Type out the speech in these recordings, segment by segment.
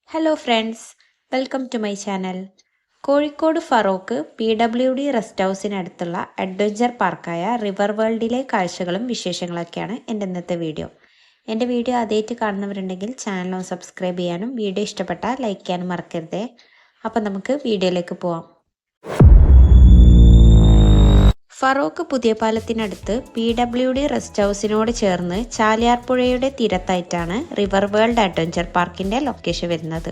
Hello friends, welcome to my channel. Kozhikode Feroke PWD rest ഹൗസിനടുത്തുള്ള adventure പാർക്കായ river വേൾഡിലെ കാഴ്ചകളും വിശേഷങ്ങളൊക്കെയാണ് എൻ്റെ ഇന്നത്തെ വീഡിയോ. എൻ്റെ വീഡിയോ ആദ്യമായിട്ട് കാണുന്നവരുണ്ടെങ്കിൽ ചാനൽ സബ്സ്ക്രൈബ് ചെയ്യാനും വീഡിയോ ഇഷ്ടപ്പെട്ടാൽ ലൈക്ക് ചെയ്യാനും മറക്കരുതേ. അപ്പം നമുക്ക് വീഡിയോയിലേക്ക് പോവാം. ഫറോക്ക് പുതിയ പാലത്തിനടുത്ത് PWD റെസ്റ്റ് ഹൗസിനോട് ചേർന്ന് ചാലിയാർ പുഴയുടെ തീരത്തായിട്ടാണ് റിവർ വേൾഡ് അഡ്വഞ്ചർ പാർക്കിൻ്റെ ലൊക്കേഷൻ വരുന്നത്.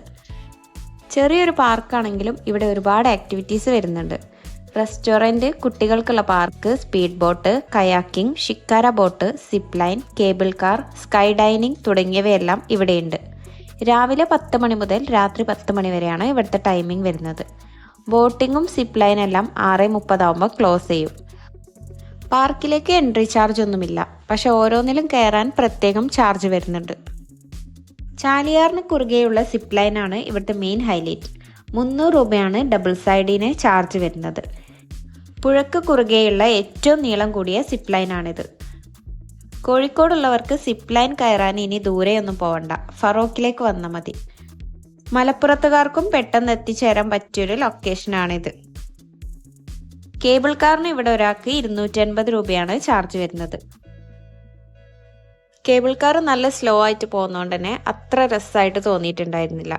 ചെറിയൊരു പാർക്കാണെങ്കിലും ഇവിടെ ഒരുപാട് ആക്ടിവിറ്റീസ് വരുന്നുണ്ട്. റെസ്റ്റോറൻറ്റ്, കുട്ടികൾക്കുള്ള park, speed boat, kayaking, shikara boat, zip line, cable car, sky dining തുടങ്ങിയവയെല്ലാം ഇവിടെയുണ്ട്. രാവിലെ 10 മണി മുതൽ രാത്രി 10 മണി വരെയാണ് ഇവിടുത്തെ ടൈമിംഗ് വരുന്നത്. ബോട്ടിങ്ങും സിപ്പ് ലൈനെല്ലാം 6:30 ആകുമ്പോൾ ക്ലോസ് ചെയ്യും. പാർക്കിലേക്ക് എൻട്രി ചാർജ് ഒന്നുമില്ല, പക്ഷെ ഓരോന്നിലും കയറാൻ പ്രത്യേകം ചാർജ് വരുന്നുണ്ട്. ചാലിയാറിന് കുറുകെയുള്ള സിപ്പ് ലൈനാണ് ഇവിടുത്തെ മെയിൻ ഹൈലൈറ്റ്. 300 രൂപയാണ് ഡബിൾ സൈഡിന് ചാർജ് വരുന്നത്. പുഴക്ക് കുറുകെയുള്ള ഏറ്റവും നീളം കൂടിയ സിപ്പ് ലൈനാണിത്. കോഴിക്കോടുള്ളവർക്ക് സിപ്പ് ലൈൻ കയറാൻ ഇനി ദൂരെയൊന്നും പോവണ്ട, ഫറോക്കിലേക്ക് വന്നാൽ മതി. മലപ്പുറത്തുകാർക്കും പെട്ടെന്ന് എത്തിച്ചേരാൻ പറ്റിയൊരു ലൊക്കേഷനാണിത്. കേബിൾ കാറിന് ഇവിടെ ഒരാൾക്ക് 250 രൂപയാണ് ചാർജ് വരുന്നത്. കേബിൾ കാർ നല്ല സ്ലോ ആയിട്ട് പോകുന്നതുകൊണ്ട് തന്നെ അത്ര രസമായിട്ട് തോന്നിയിട്ടുണ്ടായിരുന്നില്ല.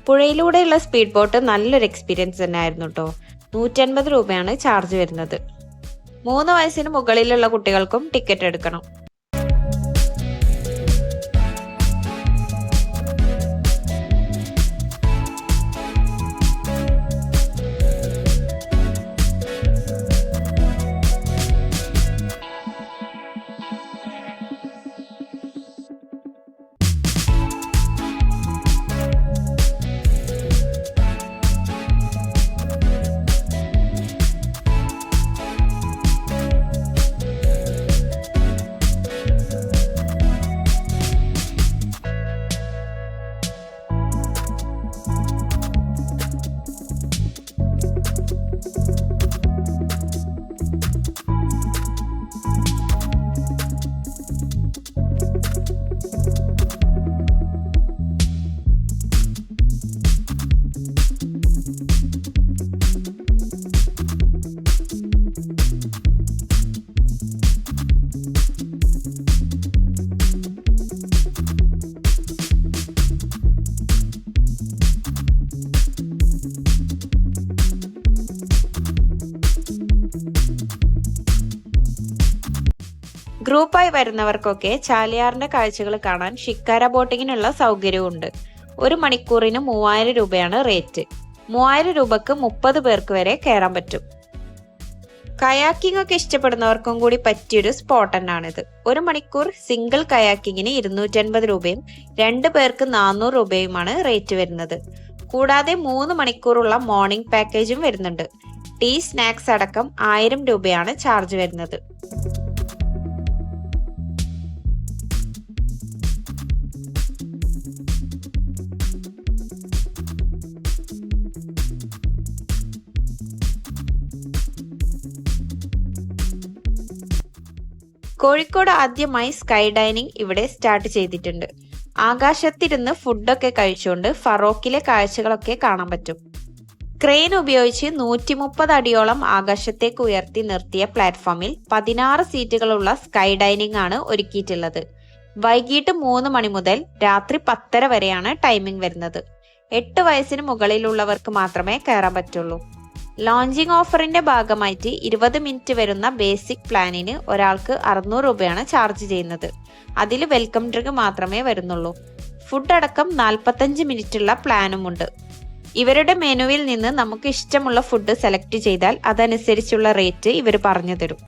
പുഴയിലൂടെയുള്ള സ്പീഡ് ബോട്ട് നല്ലൊരു എക്സ്പീരിയൻസ് തന്നെ ആയിരുന്നു കേട്ടോ. 150 രൂപയാണ് ചാർജ് വരുന്നത്. 3 വയസ്സിന് മുകളിലുള്ള കുട്ടികൾക്കും ടിക്കറ്റ് എടുക്കണം. ഗ്രൂപ്പായി വരുന്നവർക്കൊക്കെ ചാലിയാറിന്റെ കാഴ്ചകൾ കാണാൻ ഷിക്കാര ബോട്ടിങ്ങിനുള്ള സൗകര്യമുണ്ട്. 1 മണിക്കൂറിന് 3000 രൂപയാണ് റേറ്റ്. 3000 രൂപക്ക് 30 പേർക്ക് വരെ കയറാൻ പറ്റും. കയാക്കിംഗ് ഒക്കെ ഇഷ്ടപ്പെടുന്നവർക്കും കൂടി പറ്റിയൊരു സ്പോട്ട് തന്നെയാണിത്. 1 മണിക്കൂർ സിംഗിൾ കയാക്കിങ്ങിന് 250 രൂപയും 2 പേർക്ക് 400 രൂപയുമാണ് റേറ്റ് വരുന്നത്. കൂടാതെ 3 മണിക്കൂറുള്ള മോർണിംഗ് പാക്കേജും വരുന്നുണ്ട്. ടീ, സ്നാക്സ് അടക്കം 1000 രൂപയാണ് ചാർജ് വരുന്നത്. കോഴിക്കോട് ആദ്യമായി സ്കൈ ഡൈനിങ് ഇവിടെ സ്റ്റാർട്ട് ചെയ്തിട്ടുണ്ട്. ആകാശത്തിരുന്ന് ഫുഡൊക്കെ കഴിച്ചുകൊണ്ട് ഫറോക്കിലെ കാഴ്ചകളൊക്കെ കാണാൻ പറ്റും. ക്രെയിൻ ഉപയോഗിച്ച് 130 അടിയോളം ആകാശത്തേക്ക് ഉയർത്തി നിർത്തിയ പ്ലാറ്റ്ഫോമിൽ 16 സീറ്റുകളുള്ള സ്കൈ ഡൈനിങ് ആണ് ഒരുക്കിയിട്ടുള്ളത്. വൈകിട്ട് 3 മണി മുതൽ രാത്രി 10:30 വരെയാണ് ടൈമിംഗ് വരുന്നത്. 8 വയസ്സിന് മുകളിലുള്ളവർക്ക് മാത്രമേ കയറാൻ പറ്റുള്ളൂ. ലോഞ്ചിങ് ഓഫറിന്റെ ഭാഗമായിട്ട് 20 മിനിറ്റ് വരുന്ന ബേസിക് പ്ലാനിന് ഒരാൾക്ക് 600 രൂപയാണ് ചാർജ് ചെയ്യുന്നത്. അതിൽ വെൽക്കം ഡ്രിങ്ക് മാത്രമേ വരുന്നുള്ളൂ. ഫുഡ് അടക്കം 45 മിനിറ്റുള്ള പ്ലാനുമുണ്ട്. ഇവരുടെ മെനുവിൽ നിന്ന് നമുക്ക് ഇഷ്ടമുള്ള ഫുഡ് സെലക്ട് ചെയ്താൽ അതനുസരിച്ചുള്ള റേറ്റ് ഇവർ പറഞ്ഞു തരും.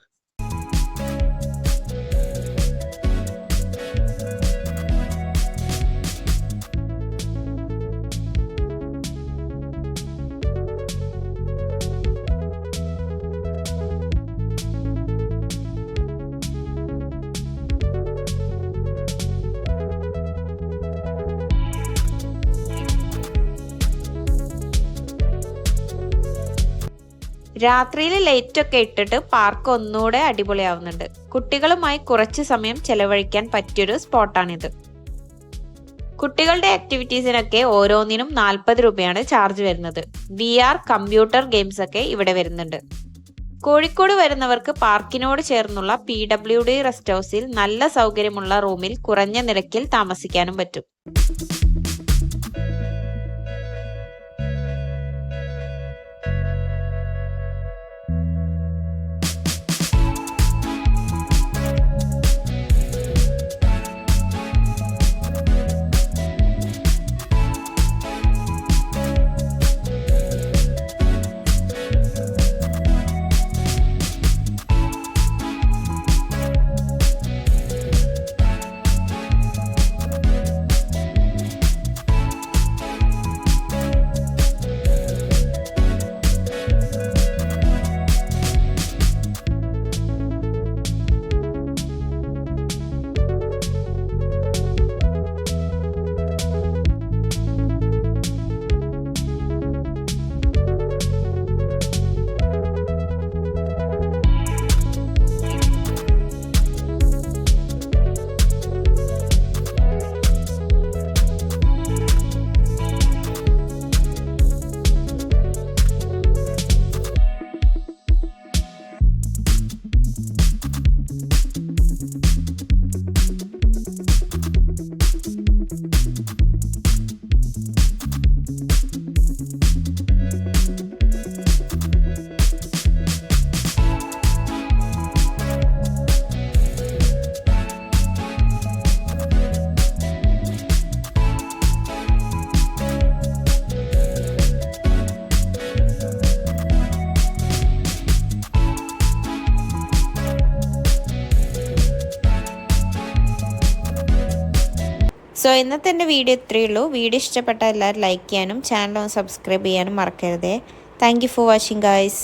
രാത്രിയിൽ ലൈറ്റ് ഒക്കെ ഇട്ടിട്ട് പാർക്ക് ഒന്നുകൂടെ അടിപൊളിയാവുന്നുണ്ട്. കുട്ടികളുമായി കുറച്ച് സമയം ചെലവഴിക്കാൻ പറ്റിയൊരു സ്പോട്ടാണിത്. കുട്ടികളുടെ ആക്ടിവിറ്റീസിനൊക്കെ ഓരോന്നിനും 40 രൂപയാണ് ചാർജ് വരുന്നത്. VR കമ്പ്യൂട്ടർ ഗെയിംസ് ഒക്കെ ഇവിടെ വരുന്നുണ്ട്. കോഴിക്കോട് വരുന്നവർക്ക് പാർക്കിനോട് ചേർന്നുള്ള PWD റെസ്റ്റ് ഹൗസിൽ നല്ല സൗകര്യമുള്ള റൂമിൽ കുറഞ്ഞ നിരക്കിൽ താമസിക്കാനും പറ്റും. സോ ഇന്നത്തെ എൻ്റെ വീഡിയോ ഇത്രയേ ഉള്ളൂ. വീഡിയോ ഇഷ്ടപ്പെട്ടാൽ എല്ലാവരും ലൈക്ക് ചെയ്യാനും ചാനൽ ഒന്ന് സബ്സ്ക്രൈബ് ചെയ്യാനും മറക്കരുതേ. Thank you for watching guys.